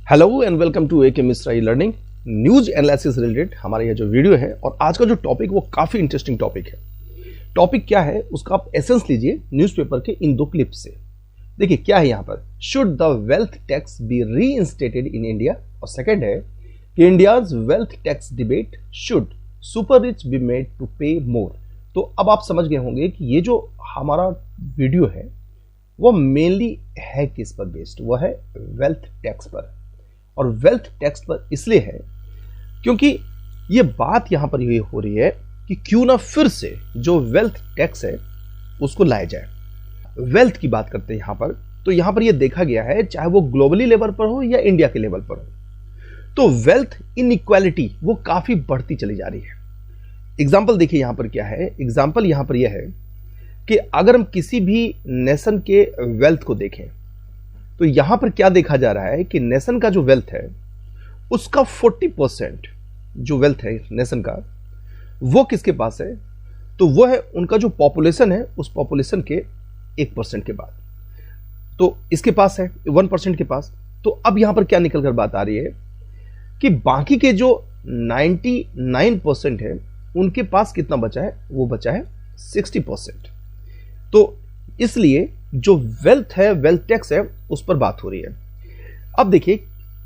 Hello and welcome to AK Mishra learning news analysis related हमारा यह जो वीडियो है। और आज का जो टॉपिक वो काफी इंटरेस्टिंग टॉपिक है। टॉपिक क्या है उसका आप एसेंस लीजिए न्यूज़पेपर के इन दो क्लिप से। देखिए क्या है यहाँ पर, should the wealth tax be reinstated in India, और सेकंड है कि India's wealth tax debate, should super rich be made to pay more. तो अब आप समझ गए होंगे कि ये जो हमारा वीडियो है वो मेनली है किस पर बेस्ड, वो है वेल्थ टैक्स पर। और वेल्थ टैक्स पर इसलिए है क्योंकि ये बात यहां पर ये हो रही है कि क्यों ना फिर से जो वेल्थ टैक्स है उसको लाया जाए। वेल्थ की बात करते हैं यहां पर, तो यहां पर ये देखा गया है चाहे वो ग्लोबली लेवल पर हो या इंडिया के लेवल पर हो, तो वेल्थ इनइक्वालिटी वो काफी बढ़ती चली जा रही है। एग्जाम्पल देखिए यहां पर क्या है, एग्जाम्पल यहां पर यह है कि अगर हम किसी भी नेशन के वेल्थ को देखें तो यहां पर क्या देखा जा रहा है कि नेशन का जो वेल्थ है उसका 40% जो वेल्थ है नेशन का वो किसके पास है, तो वो है उनका जो पॉपुलेशन है उस पॉपुलेशन के 1% के बाद, तो इसके पास है 1% के पास। तो अब यहां पर क्या निकल कर बात आ रही है कि बाकी के जो 99% है उनके पास कितना बचा है, वो बचा है 60%। तो इसलिए जो वेल्थ है, वेल्थ टैक्स है, उस पर बात हो रही है। अब देखिए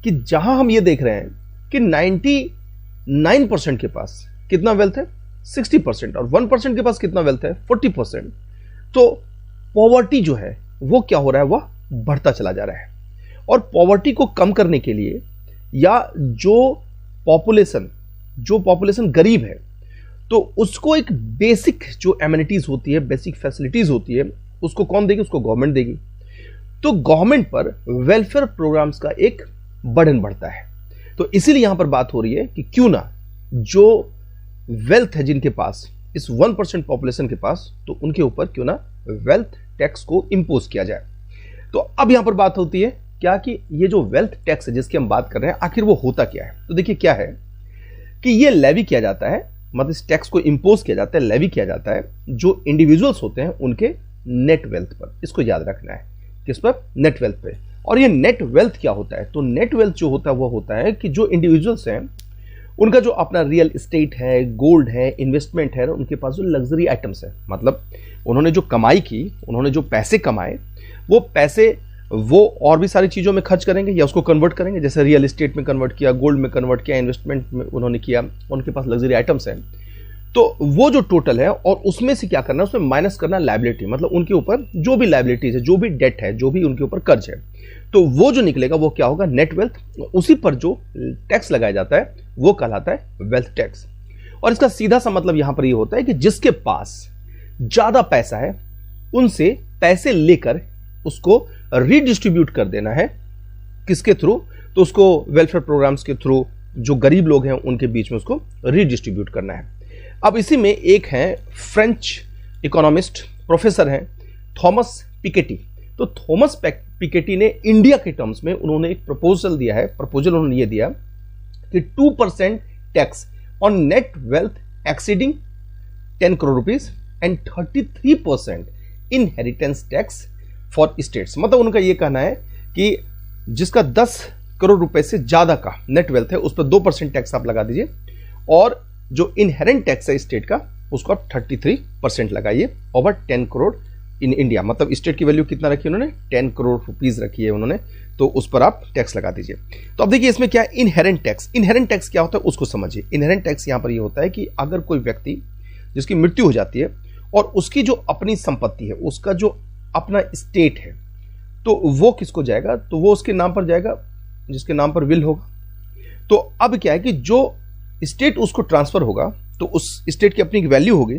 कि जहां हम ये देख रहे हैं कि 99% के पास कितना वेल्थ है 60% और 1% के पास कितना वेल्थ है 40%, तो पॉवर्टी जो है वो क्या हो रहा है, वह बढ़ता चला जा रहा है। और पॉवर्टी को कम करने के लिए या जो पॉपुलेशन गरीब है तो उसको एक बेसिक जो एमिनिटीज होती है, बेसिक फैसिलिटीज होती है, उसको कौन देगी, उसको गवर्नमेंट देगी। तो गवर्नमेंट पर वेलफेयर प्रोग्राम्स का एक बर्डन बढ़ता है। तो इसीलिए यहां पर बात हो रही है कि क्यों ना जो वेल्थ है जिनके पास, इस 1% पॉपुलेशन के पास, तो उनके ऊपर क्यों ना वेल्थ टैक्स को इंपोज किया जाए। तो अब यहां पर बात होती है क्या कि ये जो वेल्थ टैक्स है जिसकी हम बात कर रहे हैं आखिर वो होता क्या है। तो देखिए क्या है कि ये लेवी किया जाता है, मतलब इस टैक्स को इंपोज किया जाता है, लेवी किया जाता है जो इंडिविजुअल्स होते हैं उनके नेट वेल्थ पर। इसको याद रखना है, किस पर, नेट वेल्थ पे। और ये नेट वेल्थ क्या होता है, तो नेट वेल्थ जो होता है वो होता है कि जो इंडिविजुअल्स हैं उनका जो अपना रियल एस्टेट है, गोल्ड है, इन्वेस्टमेंट है, उनके पास जो लग्जरी आइटम्स है, मतलब उन्होंने जो कमाई की, उन्होंने जो पैसे कमाए, वो पैसे वो और भी सारी चीज़ों में खर्च करेंगे या उसको कन्वर्ट करेंगे, जैसे रियल एस्टेट में कन्वर्ट किया, गोल्ड में कन्वर्ट किया, इन्वेस्टमेंट में उन्होंने किया, उनके पास लग्जरी आइटम्स हैं। तो वो जो टोटल है और उसमें से क्या करना है, उसमें माइनस करना लायबिलिटी, मतलब उनके ऊपर जो भी लायबिलिटीज है, जो भी डेट है, जो भी उनके ऊपर कर्ज है, तो वो जो निकलेगा वो क्या होगा, नेट वेल्थ। उसी पर जो टैक्स लगाया जाता है वो कहलाता है वेल्थ टैक्स। और इसका सीधा सा मतलब यहां पर ये होता है कि जिसके पास ज्यादा पैसा है उनसे पैसे लेकर उसको रीडिस्ट्रीब्यूट कर देना है, किसके थ्रू, तो उसको वेलफेयर प्रोग्राम्स के थ्रू जो गरीब लोग हैं उनके बीच में उसको रीडिस्ट्रीब्यूट करना है। अब इसी में एक है फ्रेंच इकोनॉमिस्ट प्रोफेसर हैं थॉमस पिकेटी। तो थॉमस पिकेटी ने इंडिया के टर्म्स में उन्होंने एक प्रपोजल दिया है, प्रपोजल उन्होंने ये दिया कि 2% tax on net wealth exceeding 10 crore rupees and 33% inheritance tax for states. मतलब उनका ये कहना है कि जिसका 10 करोड़ रुपए से ज्यादा का नेट वेल्थ है उस पर 2% टैक्स आप लगा दीजिए, और जो इनहेरेंट टैक्स है स्टेट का उसको आप 33% लगाइए ओवर 10 करोड़ इन इंडिया। मतलब स्टेट की वैल्यू कितना रखी उन्होंने, 10 करोड़ रुपीज रखी है उन्होंने, तो उस पर आप टैक्स लगा दीजिए। तो अब देखिए इसमें क्या है, इनहेरेंट टैक्स। इनहेरेंट टैक्स क्या होता है उसको समझिए। इनहेरेंट टैक्स यहां पर ये होता है कि अगर कोई व्यक्ति जिसकी मृत्यु हो जाती है और उसकी जो अपनी संपत्ति है, उसका जो अपना स्टेट है, तो वो किसको जाएगा, तो वो उसके नाम पर जाएगा जिसके नाम पर विल होगा। तो अब क्या है कि जो स्टेट उसको ट्रांसफर होगा तो उस स्टेट की अपनी वैल्यू होगी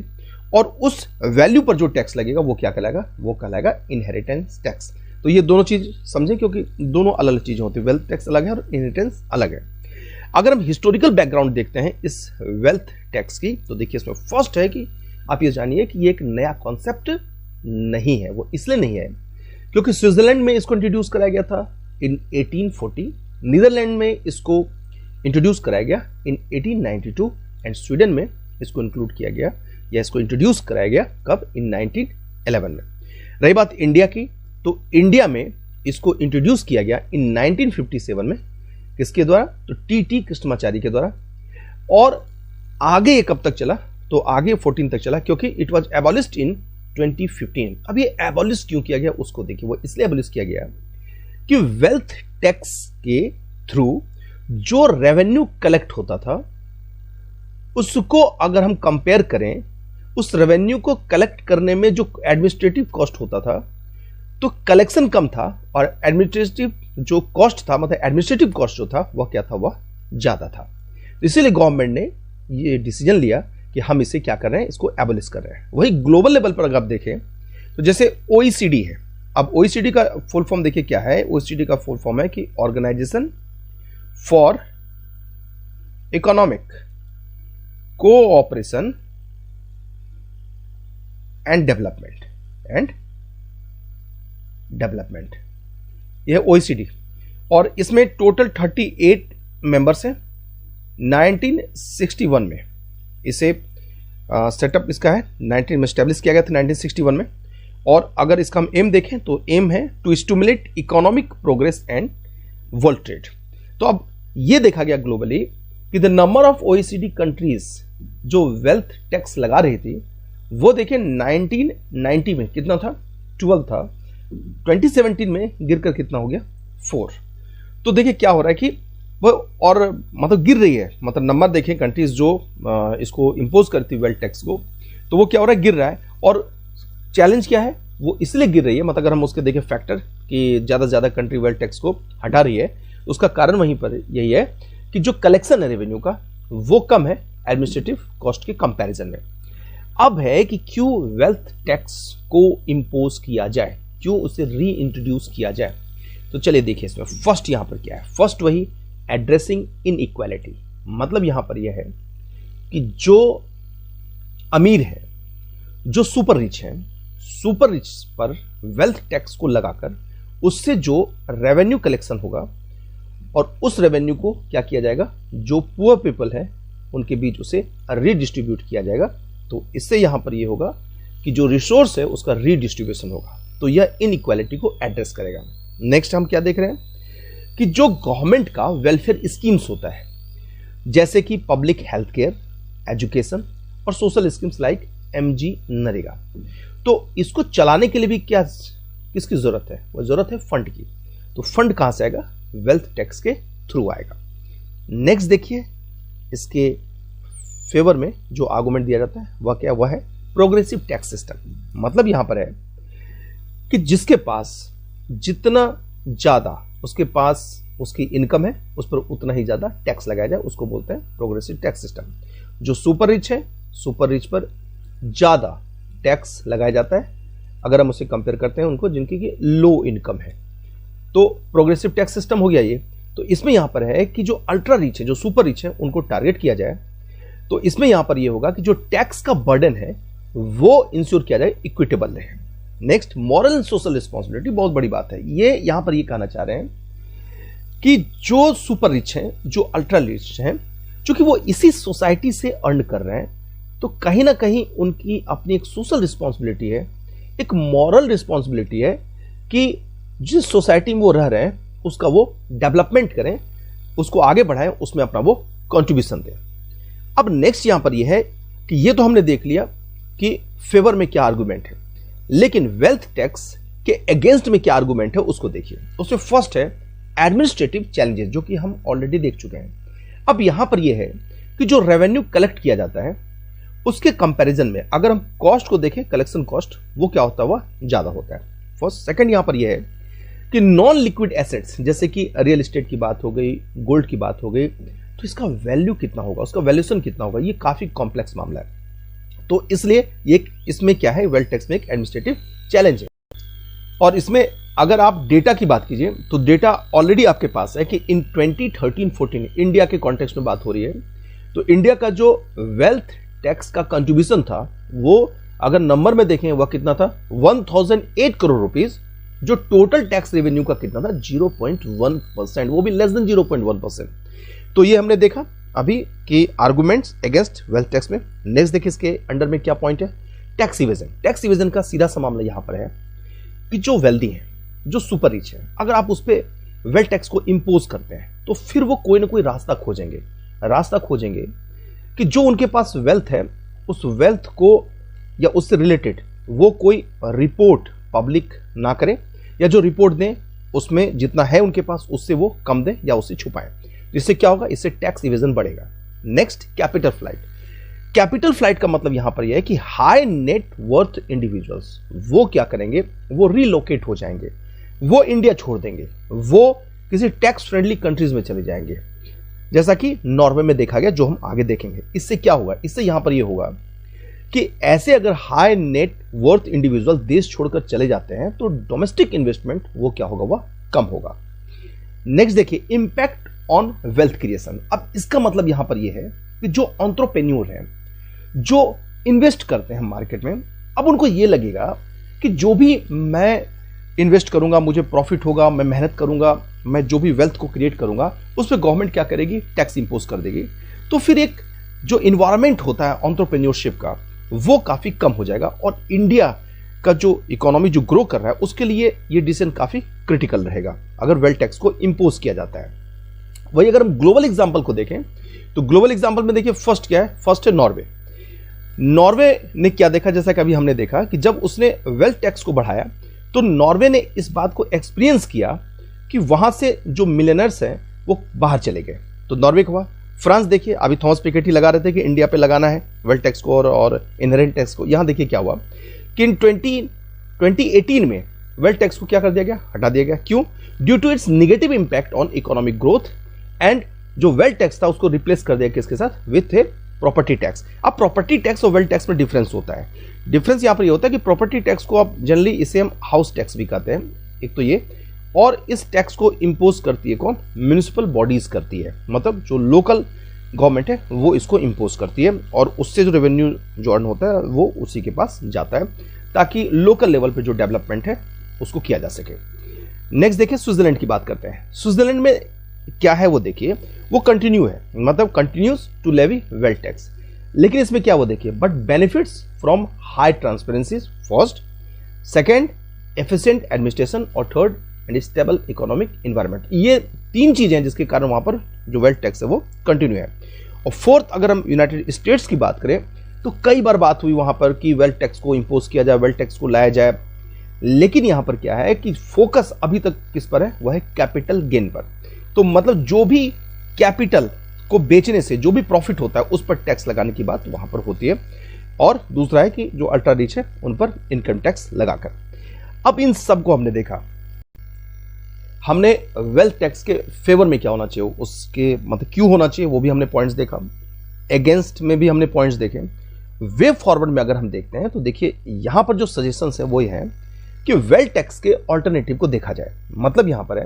और उस वैल्यू पर जो टैक्स लगेगा वो क्या कहलाएगा, वो कहलाएगा इनहेरिटेंस टैक्स। तो ये दोनों चीज समझें क्योंकि दोनों अलग अलग चीजें होती है, वेल्थ टैक्स अलग है और इनहेरिटेंस अलग है। अगर हम हिस्टोरिकल बैकग्राउंड देखते हैं इस वेल्थ टैक्स की, तो देखिए इसमें फर्स्ट है कि आप ये जानिए कि ये एक नया कॉन्सेप्ट नहीं है। वो इसलिए नहीं है क्योंकि स्विट्जरलैंड में इसको इंट्रोड्यूस कराया गया था इन 1840, नीदरलैंड में इसको इंट्रोड्यूस कराया गया इन 1892 एंड स्वीडन में इसको इंक्लूड किया गया या इसको इंट्रोड्यूस कराया गया कब, इन 1911 में। रही बात इंडिया की, तो इंडिया में इसको इंट्रोड्यूस किया गया इन 1957 में किसके द्वारा? तो टी कृष्णमाचारी के द्वारा। और आगे ये कब तक चला? तो आगे 14 तक चला, क्योंकि इट वाज एबॉलिश्ड इन 2015। अब ये एबॉलिश क्यों किया गया उसको देखिए। वो इसलिए एबॉलिश किया गया कि वेल्थ टैक्स के थ्रू जो रेवेन्यू कलेक्ट होता था उसको अगर हम कंपेयर करें, उस रेवेन्यू को कलेक्ट करने में जो एडमिनिस्ट्रेटिव कॉस्ट होता था, तो कलेक्शन कम था और एडमिनिस्ट्रेटिव जो कॉस्ट था, मतलब एडमिनिस्ट्रेटिव कॉस्ट जो था वह क्या था? वह ज्यादा था। इसीलिए गवर्नमेंट ने ये डिसीजन लिया कि हम इसे क्या कर रहे हैं? इसको एबॉलिश कर रहे हैं। वही ग्लोबल लेवल पर अगर आप देखें तो जैसे ओईसीडी है। अब ओईसीडी का फुल फॉर्म देखिए क्या है। ओईसीडी का फुल फॉर्म है कि organisation for economic cooperation and development, यह ओईसीडी। और इसमें टोटल 38 मेंबर्स हैं। 1961 में इसे सेटअप इसका है, 19 में स्टैब्लिश किया गया था 1961 में। और अगर इसका हम एम देखें तो एम है to stimulate economic progress and world trade. तो अब यह देखा गया ग्लोबली कि the number of OECD countries जो वेल्थ टैक्स लगा रही थी वो देखिए 1990 में कितना था? 12 था। 2017 में गिरकर कितना हो गया? 4। तो देखिए क्या हो रहा है कि वो और मतलब गिर रही है, मतलब नंबर देखें कंट्रीज जो इसको इंपोज करती है वेल्थ टैक्स को, तो वो क्या हो रहा है? गिर रहा है। और चैलेंज क्या है? वो इसलिए गिर रही है, मतलब अगर हम उसके देखें फैक्टर कि ज़्यादा से ज़्यादा कंट्री वेल्थ टैक्स को हटा रही है, उसका कारण वहीं पर यही है कि जो कलेक्शन है रेवेन्यू का वो कम है एडमिनिस्ट्रेटिव कॉस्ट के कंपैरिजन में। अब है कि क्यों वेल्थ टैक्स को इंपोज किया जाए, क्यों उसे री इंट्रोड्यूस किया जाए। तो चलिए देखिए इसमें फर्स्ट यहां पर क्या है। फर्स्ट वही एड्रेसिंग इनइक्वालिटी, मतलब यहां पर यह है कि जो अमीर है, जो सुपर रिच है, सुपर रिच पर वेल्थ टैक्स को लगाकर उससे जो रेवेन्यू कलेक्शन होगा और उस रेवेन्यू को क्या किया जाएगा? जो पुअर पीपल है उनके बीच उसे रीडिस्ट्रीब्यूट किया जाएगा। तो इससे यहां पर यह होगा कि जो रिसोर्स है उसका रीडिस्ट्रीब्यूशन होगा। तो यह इनइक्वालिटी को एड्रेस करेगा। नेक्स्ट हम क्या देख रहे हैं कि जो गवर्नमेंट का वेलफेयर स्कीम्स होता है, जैसे कि पब्लिक हेल्थ केयर, एजुकेशन और social schemes like MG NREGA, तो इसको चलाने के लिए भी क्या किसकी जरूरत है? वो जरूरत है फंड की। तो फंड कहां से आएगा? वेल्थ टैक्स के थ्रू आएगा। नेक्स्ट देखिए इसके फेवर में जो आर्गुमेंट दिया जाता है वह क्या? वह है प्रोग्रेसिव टैक्स सिस्टम। मतलब यहां पर है कि जिसके पास जितना ज्यादा उसके पास उसकी इनकम है उस पर उतना ही ज्यादा टैक्स लगाया जाए, उसको बोलते हैं प्रोग्रेसिव टैक्स सिस्टम। जो सुपर रिच है, सुपर रिच पर ज्यादा टैक्स लगाया जाता है अगर हम उसे कंपेयर करते हैं उनको जिनकी की लो इनकम है। तो प्रोग्रेसिव टैक्स सिस्टम हो गया ये। तो इसमें यहां पर है कि जो अल्ट्रा रिच है, जो सुपर रिच है, उनको टारगेट किया जाए। तो इसमें यहां पर यह होगा कि जो टैक्स का बर्डन है वो इंश्योर किया जाए इक्विटेबल रहे। Next moral and social responsibility, बहुत बड़ी बात है ये। यहां पर ये कहना चाह रहे हैं कि जो सुपर रिच हैं, जो अल्ट्रा रिच हैं, चूंकि वो इसी सोसाइटी से अर्न कर रहे हैं, तो कहीं ना कहीं उनकी अपनी एक सोशल रिस्पॉन्सिबिलिटी है, एक मॉरल रिस्पॉन्सिबिलिटी है कि जिस सोसाइटी में वो रह रहे हैं उसका वो डेवलपमेंट करें, उसको आगे बढ़ाएं, उसमें अपना वो कंट्रीब्यूशन दें। अब नेक्स्ट यहां पर यह है कि ये तो हमने देख लिया कि फेवर में क्या आर्गुमेंट है, लेकिन वेल्थ टैक्स के अगेंस्ट में क्या आर्गुमेंट है उसको देखिए। उसमें फर्स्ट है एडमिनिस्ट्रेटिव चैलेंजेस, जो कि हम ऑलरेडी देख चुके हैं। अब यहां पर यह है कि जो रेवेन्यू कलेक्ट किया जाता है उसके कंपैरिजन में अगर हम कॉस्ट को देखें, कलेक्शन कॉस्ट, वो क्या होता है? वह ज्यादा होता है। फर्स्ट। सेकंड यहां पर यह है कि नॉन लिक्विड एसेट्स जैसे कि रियल एस्टेट की बात हो गई, गोल्ड की बात हो गई, तो इसका वैल्यू कितना होगा, उसका वैल्यूएशन कितना होगा, ये काफी कॉम्प्लेक्स मामला है। तो इसलिए ये इसमें क्या है? वेल्थ टैक्स में एक एडमिनिस्ट्रेटिव चैलेंज है। और इसमें अगर आप डेटा की बात कीजिए तो डेटा ऑलरेडी आपके पास है कि इन 2013-14 इंडिया के कॉन्टेक्स्ट में बात हो रही है, तो इंडिया का जो वेल्थ टैक्स का कंट्रीब्यूशन था वो अगर नंबर में देखें वह कितना था? 1008 करोड़ रुपीस, जो टोटल टैक्स रेवेन्यू का कितना था? 0.1%, वो भी लेस देन 0.1%। तो ये हमने देखा अभी कि आर्गुमेंट्स अगेंस्ट वेल्थ टैक्स में। नेक्स्ट देखिए इसके अंडर में क्या पॉइंट है? Tax evasion. टैक्स इवेजन का सीधा सा मामला यहां पर है कि जो वेल्दी है, जो सुपर रिच है, अगर आप उस पर वेल्थ टैक्स को इंपोज करते हैं तो फिर वो कोई ना कोई रास्ता खोजेंगे कि जो उनके पास वेल्थ है उस वेल्थ को या उससे रिलेटेड वो कोई रिपोर्ट पब्लिक ना करें, या जो रिपोर्ट दें उसमें जितना है उनके पास उससे वो कम दें या उससे छुपाएं। इससे क्या होगा? इससे टैक्स इवेजन बढ़ेगा। नेक्स्ट, कैपिटल फ्लाइट का मतलब यहां पर यह है कि हाई नेट वर्थ इंडिविजुअल्स वो क्या करेंगे? वो रिलोकेट हो जाएंगे, वो इंडिया छोड़ देंगे, वो किसी टैक्स फ्रेंडली कंट्रीज में चले जाएंगे, जैसा कि नॉर्वे में देखा गया, जो हम आगे देखेंगे। इससे क्या होगा? इससे यहां पर यह होगा कि ऐसे अगर हाई नेट वर्थ इंडिविजुअल देश छोड़कर चले जाते हैं तो डोमेस्टिक इन्वेस्टमेंट वो क्या होगा? वह कम होगा। नेक्स्ट देखिए, इंपैक्ट ऑन वेल्थ क्रिएशन। अब इसका मतलब यहां पर यह है कि जो एंटरप्रेन्योर हैं, जो इन्वेस्ट करते हैं मार्केट में, अब उनको यह लगेगा कि जो भी मैं इन्वेस्ट करूंगा मुझे प्रॉफिट होगा, मैं मेहनत करूंगा, मैं जो भी वेल्थ को क्रिएट करूंगा उस पर गवर्नमेंट क्या करेगी? टैक्स इंपोज कर देगी। तो फिर एक जो इन्वायरमेंट होता है एंटरप्रेन्योरशिप का वो काफी कम हो जाएगा, और इंडिया का जो इकोनॉमी जो ग्रो कर रहा है उसके लिए ये डिसीजन काफी क्रिटिकल रहेगा अगर वेल्थ टैक्स को इंपोज किया जाता है। वही अगर हम ग्लोबल एग्जांपल को देखें तो ग्लोबल एग्जांपल में देखिए फर्स्ट क्या है? फर्स्ट है नॉर्वे। नॉर्वे ने क्या देखा? जैसा कि अभी हमने देखा कि जब उसने वेल्थ टैक्स को बढ़ाया तो नॉर्वे ने इस बात को एक्सपीरियंस किया कि वहां से जो मिलियनर्स हैं वो बाहर चले गए, तो नॉर्वे का हुआ। फ्रांस देखिए, अभी थॉमस पिकेटी लगा रहे थे कि इंडिया पे लगाना है वेल्थ टैक्स को और इनहेरेंट टैक्स को। यहां देखिए क्या हुआ कि इन 2018 में वेल्थ टैक्स को क्या कर दिया गया? हटा दिया गया। क्यों? Due to its negative impact on economic growth, and जो वेल्थ टैक्स था उसको रिप्लेस कर दिया किसके साथ? With a property tax. अब प्रॉपर्टी टैक्स और वेल्थ टैक्स में डिफरेंस होता है। डिफरेंस यहां पर यह होता है कि प्रॉपर्टी टैक्स को आप जनरली इसे हम हाउस टैक्स भी कहते हैं, एक तो ये, और इस टैक्स को इंपोज करती है कौन? म्युनिसिपल बॉडीज करती है, मतलब जो लोकल गवर्नमेंट है वो इसको इंपोज करती है, और उससे जो रेवेन्यू जो अर्न होता है वो उसी के पास जाता है ताकि लोकल लेवल पे जो डेवलपमेंट है उसको किया जा सके। नेक्स्ट देखिए, स्विट्जरलैंड की बात करते हैं। स्विट्जरलैंड में क्या है वो देखिए, वो कंटिन्यू है, मतलब continues to levy wealth tax. लेकिन इसमें क्या वो देखिए, but benefits from high transparency first, second efficient administration, और third and stable economic environment. ये तीन चीजें हैं जिसके कारण वहां पर जो वेल्थ टैक्स है वो कंटिन्यू है। और फोर्थ, अगर हम यूनाइटेड स्टेट्स की बात करें तो कई बार बात हुई वहां पर कि वेल्थ टैक्स को इंपोज किया जाए, वेल्थ टैक्स को लाया जाए, लेकिन यहां पर क्या है कि फोकस अभी तक किस पर है? वह है कैपिटल गेन पर। तो मतलब जो भी कैपिटल को बेचने से जो भी प्रॉफिट होता है उस पर टैक्स लगाने की बात वहां पर होती है, और दूसरा है कि जो अल्ट्रा रिच है उन पर इनकम टैक्स लगाकर। अब इन सब को हमने देखा, हमने वेल्थ टैक्स के फेवर में क्या होना चाहिए, उसके मतलब क्यों होना चाहिए वो भी हमने पॉइंट्स देखा, अगेंस्ट में भी हमने पॉइंट्स देखे। वे फॉरवर्ड में अगर हम देखते हैं तो देखिए यहां पर जो सजेशंस है वो है कि वेल्थ टैक्स के ऑल्टरनेटिव को देखा जाए। मतलब यहां पर है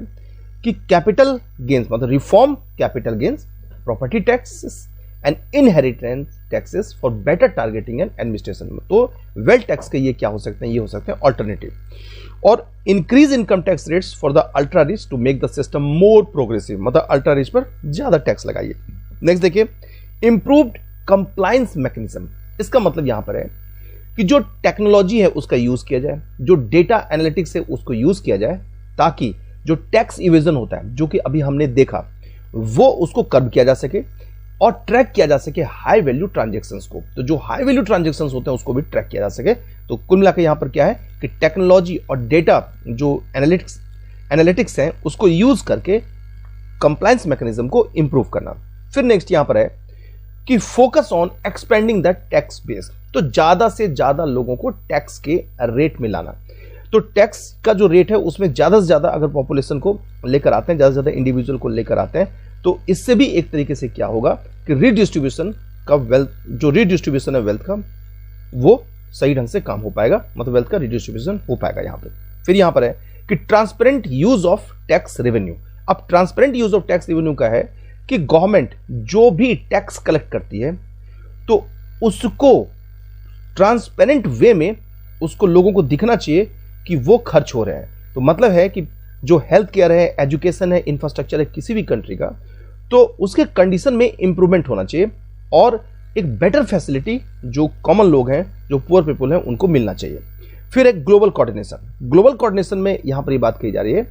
कि कैपिटल गेन्स, मतलब reform capital gains, property taxes and inheritance taxes for better targeting and administration. तो वेल्थ टैक्स के ये क्या हो सकते हैं? ये हो सकते हैं ऑल्टरनेटिव। और increase income tax rates for the ultra rich to make the system more progressive, मतलब अल्ट्रा रिच पर ज्यादा टैक्स लगाइए। नेक्स्ट देखिए, इंप्रूव्ड कंप्लायंस मैकेनिज्म। इसका मतलब यहां पर है कि जो टेक्नोलॉजी है उसका यूज किया जाए, जो डेटा एनालिटिक्स है उसको यूज किया जाए, ताकि जो टैक्स इवेजन होता है जो कि अभी हमने देखा वो उसको कर्ब किया जा सके और ट्रैक किया जा सके हाई वैल्यू ट्रांजैक्शंस को। तो जो हाई वैल्यू ट्रांजैक्शंस होते हैं उसको भी ट्रैक किया जा सके। तो कुल मिलाकर यहां पर क्या है कि टेक्नोलॉजी और डेटा जो एनालिटिक्स है उसको यूज करके कंप्लायंस मैकेनिज्म को इंप्रूव करना। फिर नेक्स्ट यहां पर है कि focus on expanding the tax base. तो ज्यादा से ज्यादा लोगों को टैक्स के रेट में लाना। तो टैक्स का जो रेट है उसमें ज्यादा से ज्यादा अगर पॉपुलेशन को लेकर आते हैं, ज्यादा से ज्यादा इंडिविजुअल को लेकर आते हैं, तो इससे भी एक तरीके से क्या होगा कि रीडिस्ट्रीब्यूशन का वेल्थ, जो रीडिस्ट्रीब्यूशन है वेल्थ का, वो सही ढंग से काम हो पाएगा, मतलब वेल्थ का रीडिस्ट्रीब्यूशन हो पाएगा यहां पर। फिर यहां पर है कि transparent use of tax revenue. अब transparent use of tax revenue का है कि गवर्नमेंट जो भी टैक्स कलेक्ट करती है तो उसको ट्रांसपेरेंट वे में उसको लोगों को दिखना चाहिए कि वो खर्च हो रहे हैं। तो मतलब है कि जो हेल्थ केयर है, एजुकेशन है, इंफ्रास्ट्रक्चर है किसी भी कंट्री का, तो उसके कंडीशन में इंप्रूवमेंट होना चाहिए और एक बेटर फैसिलिटी जो कॉमन लोग हैं, जो पुअर पीपल हैं, उनको मिलना चाहिए। फिर एक ग्लोबल कोऑर्डिनेशन। ग्लोबल कोऑर्डिनेशन में यहां पर ये बात कही जा रही है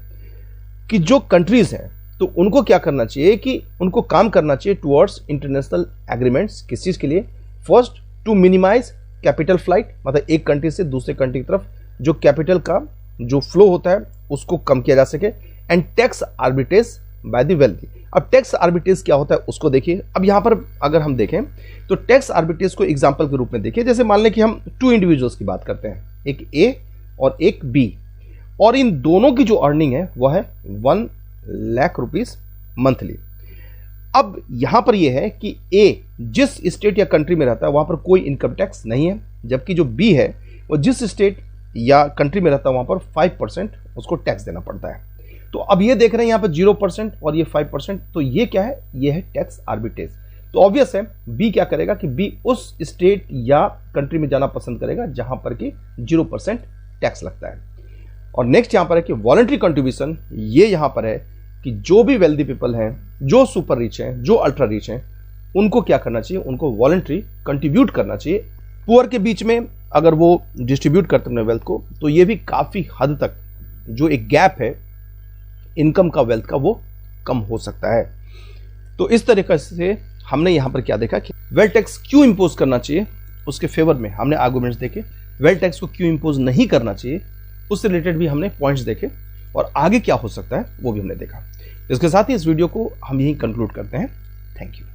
कि जो कंट्रीज हैं तो उनको क्या करना चाहिए कि उनको काम करना चाहिए टुवर्ड्स इंटरनेशनल एग्रीमेंट्स। किस चीज के लिए? First, to minimise capital flight, मतलब एक कंट्री से दूसरे कंट्री की तरफ जो कैपिटल का जो फ्लो होता है उसको कम किया जा सके, and tax arbitrage by the wealthy. अब टैक्स आर्बिट्रेज क्या होता है उसको देखिए। अब यहां पर अगर हम देखें तो टैक्स आर्बिट्रेज को एग्जांपल के रूप में देखिए। जैसे मान लें कि हम 2 इंडिविजुअल्स की बात करते हैं, एक ए और एक बी, और इन दोनों की जो अर्निंग है वह है 1 लाख रुपीस मंथली। अब यहां पर यह है कि ए जिस स्टेट या कंट्री में रहता है वहां पर कोई इनकम टैक्स नहीं है, जबकि जो बी है वो जिस स्टेट या कंट्री में रहता है वहां पर 5% उसको टैक्स देना पड़ता है। तो अब ये देख रहे हैं यहां पर 0% और ये 5%, तो ये क्या है? ये है टैक्स आर्बिट्रेज। तो ऑब्वियस है बी क्या करेगा कि बी उस स्टेट या कंट्री में जाना पसंद करेगा जहां पर कि 0% टैक्स लगता है। और नेक्स्ट यहां पर है कि वॉलंटरी कंट्रीब्यूशन। ये यहां पर है कि जो भी वेल्दी पीपल हैं, जो सुपर रिच हैं, जो अल्ट्रा रिच हैं, उनको क्या करना चाहिए? उनको वॉलंटरी कंट्रीब्यूट करना चाहिए। पुअर के बीच में अगर वो डिस्ट्रीब्यूट करते हैं वेल्थ को, तो ये भी काफी हद तक जो एक गैप है इनकम का, वेल्थ का, वो कम हो सकता है। तो इस तरीके से हमने यहां पर क्या देखा कि वेल्थ टैक्स क्यों इंपोज करना चाहिए, उसके फेवर में हमने आर्गुमेंट्स देखे। वेल्थ टैक्स को क्यों इंपोज नहीं करना चाहिए उससे रिलेटेड भी हमने पॉइंट्स देखे, और आगे क्या हो सकता है वो भी हमने देखा। इसके साथ ही इस वीडियो को हम यहीं कंक्लूड करते हैं। Thank you.